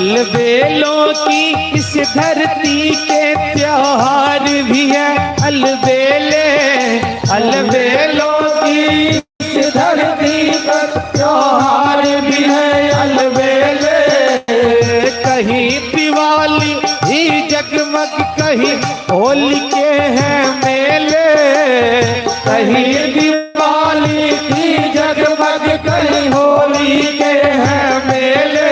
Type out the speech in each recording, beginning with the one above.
अलबेलों की इस धरती के त्योहार भी है अलबेले, अलबेलों की इस धरती पर त्योहार भी है अलबेले। कहीं दिवाली ही जगमग, कहीं होली के हैं मेले, कहीं दिवाली ही जगमग, कहीं होली के हैं मेले,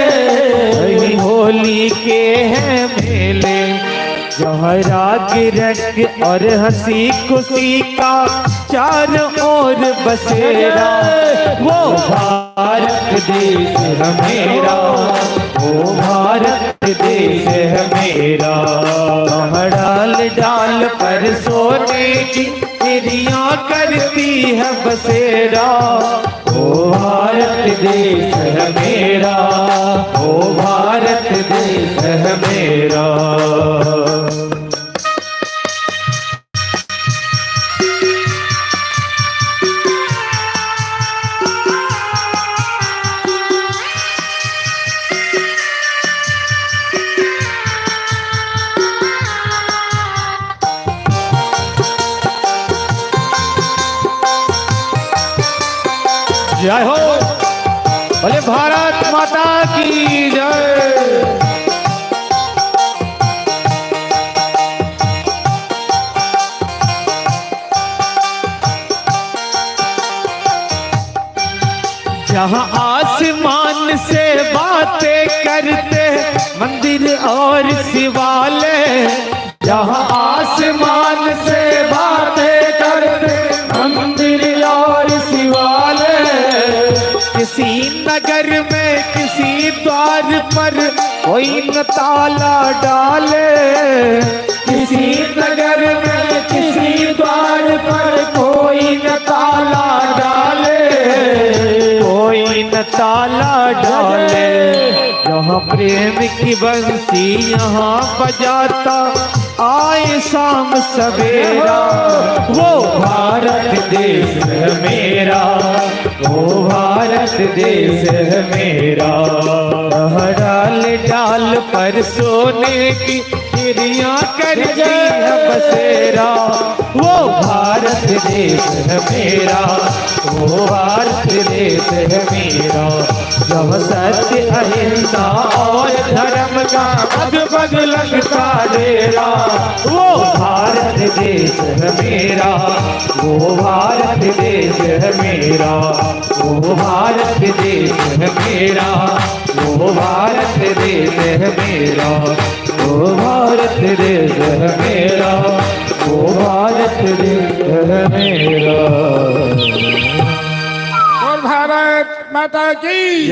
कहीं होली के हैं मेले। जहाँ राग रंग और हंसी खुशी का चारों ओर बसेरा, वो भारत देश है मेरा, वो भारत देश है मेरा। डाल डाल पर सोने की चिड़ियाँ करती है बसेरा, वो भारत देश है मेरा, वो भारत देश है मेरा। जय हो, बोले भारत माता की जय। जहाँ आसमान से बातें करते मंदिर और शिवालय, जहाँ आसमान से बातें करते मंदिर और शिवालय। किसी नगर में किसी द्वार पर कोई न ताला डाले, किसी नगर में किसी द्वार पर कोई न ताला डाले, कोई न ताला डाले। यहाँ प्रेम की बंसी यहाँ बजाता आए शाम सवेरा, वो भारत देश है मेरा, वो भारत देश है मेरा। डाल डाल पर सोने की चिड़ियाँ करती है बसेरा, वो भारत देश है मेरा, वो भारत देश है मेरा। जब सत्य अहिंसा और धर्म का पग पग लगता डेरा, वो भारत देश है मेरा, वो भारत देश है मेरा, वो भारत देश है मेरा, वो भारत देश है मेरा, वो भारत देश है मेरा, वो भारत देश है मेरा। और भारत माता की